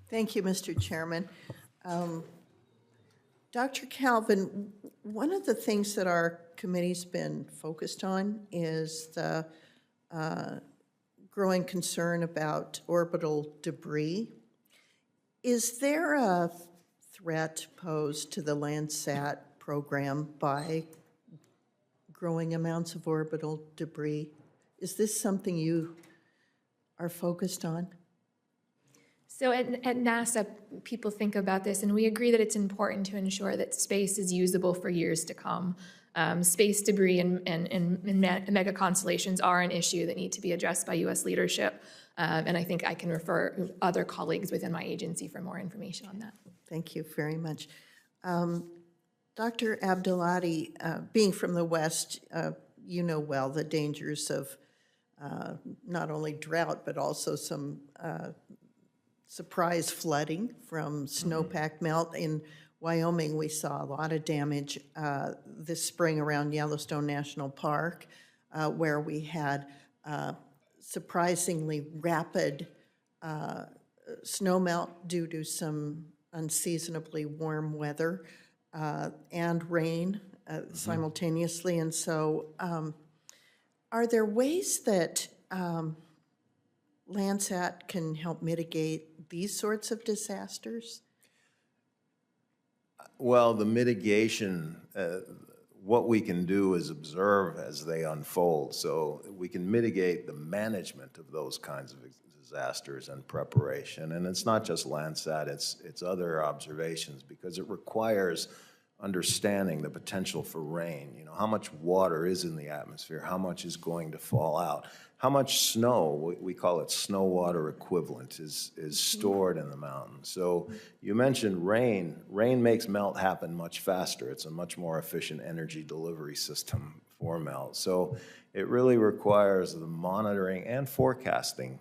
Thank you, Mr. Chairman. Dr. Calvin, one of the things that our committee's been focused on is the growing concern about orbital debris. Is there a threat posed to the Landsat program by growing amounts of orbital debris? Is this something you are focused on? So at NASA, people think about this, and we agree that it's important to ensure that space is usable for years to come. Space debris and mega constellations are an issue that need to be addressed by U.S. leadership, and I think I can refer other colleagues within my agency for more information on that. Thank you very much. Dr. Abdulati, being from the West, you know well the dangers of not only drought, but also some surprise flooding from snowpack melt. In Wyoming, we saw a lot of damage this spring around Yellowstone National Park, where we had surprisingly rapid snowmelt due to some unseasonably warm weather and rain simultaneously. And so are there ways that Landsat can help mitigate these sorts of disasters? Well, the mitigation, what we can do is observe as they unfold. So we can mitigate the management of those kinds of disasters and preparation. And it's not just Landsat, it's other observations, because it requires understanding the potential for rain. You know, how much water is in the atmosphere, how much is going to fall out, how much snow, we call it snow water equivalent, is stored in the mountains. So you mentioned rain. Rain makes melt happen much faster. It's a much more efficient energy delivery system for melt. So it really requires the monitoring and forecasting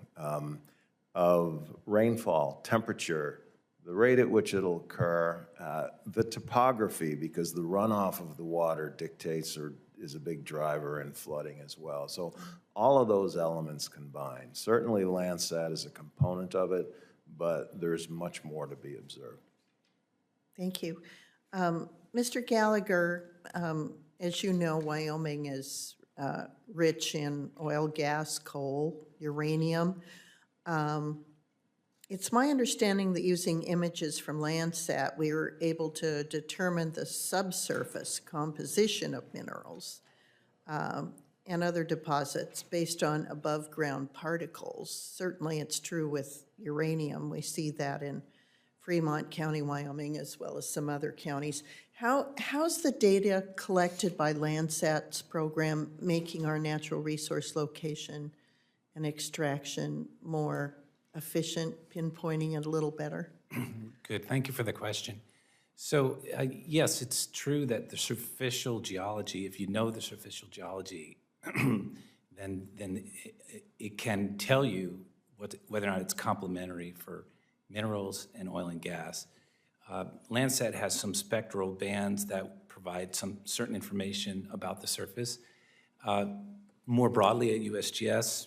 of rainfall, temperature, the rate at which it'll occur, the topography, because the runoff of the water dictates or is a big driver in flooding as well. So all of those elements combined. Certainly Landsat is a component of it, but there's much more to be observed. Thank you. Mr. Gallagher, as you know, Wyoming is rich in oil, gas, coal, uranium. It's my understanding that using images from Landsat, we were able to determine the subsurface composition of minerals and other deposits based on above-ground particles. Certainly it's true with uranium. We see that in Fremont County, Wyoming, as well as some other counties. How's the data collected by Landsat's program making our natural resource location and extraction more efficient, pinpointing it a little better? Good, thank you for the question. So yes, it's true that the superficial geology, if you know the superficial geology, then it can tell you whether or not it's complementary for minerals and oil and gas. Landsat has some spectral bands that provide some certain information about the surface. More broadly at USGS,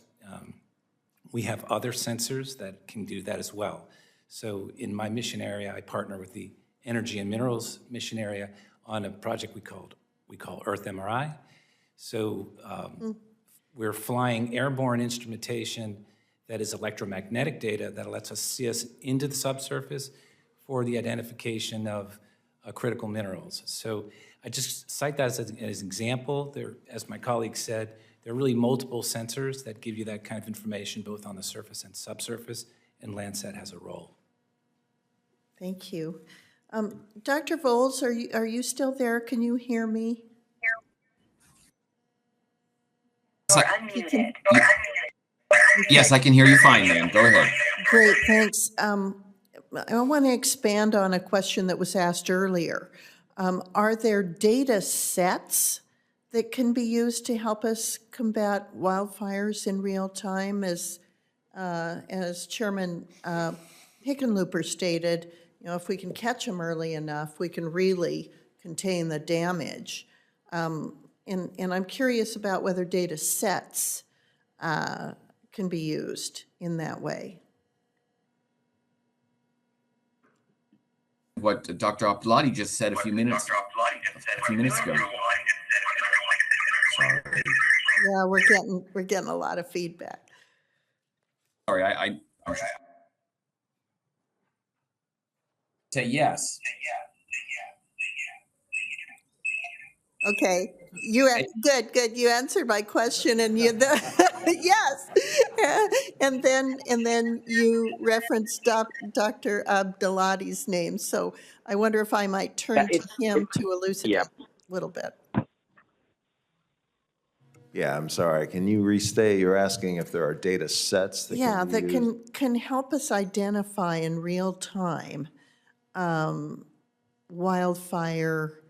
we have other sensors that can do that as well. So in my mission area, I partner with the Energy and Minerals mission area on a project we call Earth MRI. So we're flying airborne instrumentation that is electromagnetic data that lets us see us into the subsurface for the identification of critical minerals. So I just cite that as an example. There, as my colleague said, there are really multiple sensors that give you that kind of information both on the surface and subsurface, and Landsat has a role. Thank you. Dr. Voles, are you still there? Can you hear me? Yes, I can hear you fine, ma'am. Go ahead. Great, thanks. I want to expand on a question that was asked earlier. Are there data sets that can be used to help us combat wildfires in real time? As Chairman Hickenlooper stated, you know, if we can catch them early enough, we can really contain the damage. And I'm curious about whether data sets can be used in that way. what Dr. Abdullahi just said a few minutes ago. Sorry. Yeah, we're getting a lot of feedback. Sorry, I'm say yes. Okay, good. You answered my question, and yes, and then you referenced Dr. Abdullah's name. So I wonder if I might turn to him to elucidate a little bit. Yeah, I'm sorry. Can you restate? You're asking if there are data sets that Yeah, can be that used? can help us identify in real time wildfire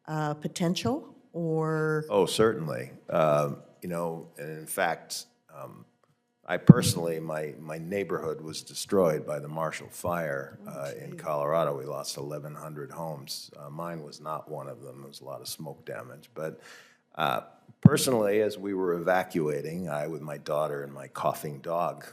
potential or. Oh, certainly. You know, and in fact, I personally, my neighborhood was destroyed by the Marshall Fire in Colorado. We lost 1,100 homes. Mine was not one of them. There was a lot of smoke damage. But personally, as we were evacuating, I with my daughter and my coughing dog,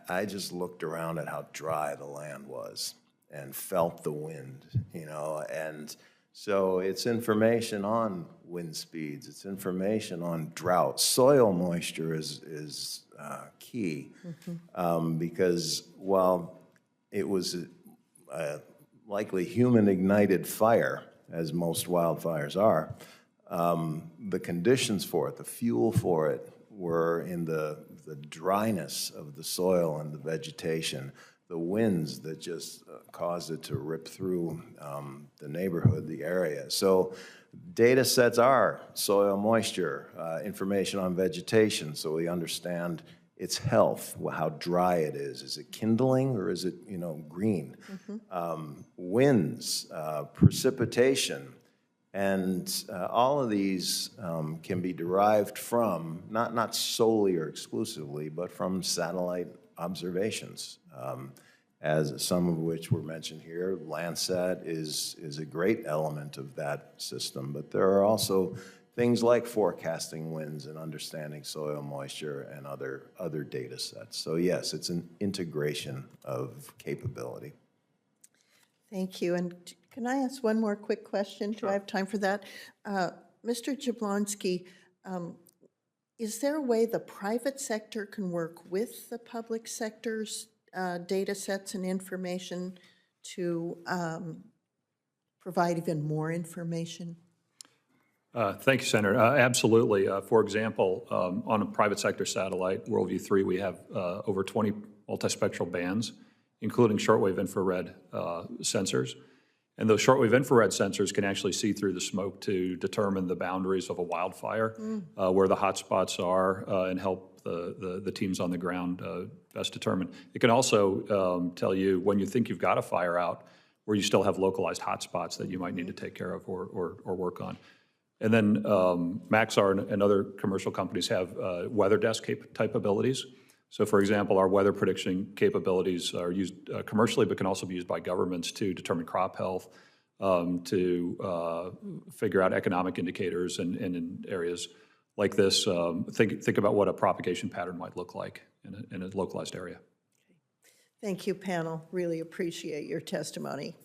I just looked around at how dry the land was and felt the wind, you know, and so it's information on wind speeds, it's information on drought. Soil moisture is key because while it was a likely human-ignited fire, as most wildfires are, the conditions for it, the fuel for it, were in the dryness of the soil and the vegetation, the winds that just caused it to rip through the neighborhood, the area. So data sets are soil moisture, information on vegetation, so we understand its health, how dry it is. Is it kindling or is it, you know, green? Winds, precipitation, and all of these can be derived from, not solely or exclusively, but from satellite observations, as some of which were mentioned here. Landsat is a great element of that system, but there are also things like forecasting winds and understanding soil moisture and other data sets. So yes, it's an integration of capability. Thank you. And can I ask one more quick question? Do I have time for that? Mr. Jablonski, is there a way the private sector can work with the public sector's data sets and information to provide even more information? Thank you, Senator. Absolutely. For example, on a private sector satellite, WorldView 3, we have over 20 multispectral bands, including shortwave infrared sensors. And those shortwave infrared sensors can actually see through the smoke to determine the boundaries of a wildfire, where the hot spots are, and help the teams on the ground best determine. It can also tell you when you think you've got a fire out, where you still have localized hot spots that you might need to take care of or work on. And then Maxar and other commercial companies have weather desk type abilities. So for example, our weather prediction capabilities are used commercially, but can also be used by governments to determine crop health, to figure out economic indicators and in areas like this, think about what a propagation pattern might look like in a localized area. Thank you, panel. Really appreciate your testimony.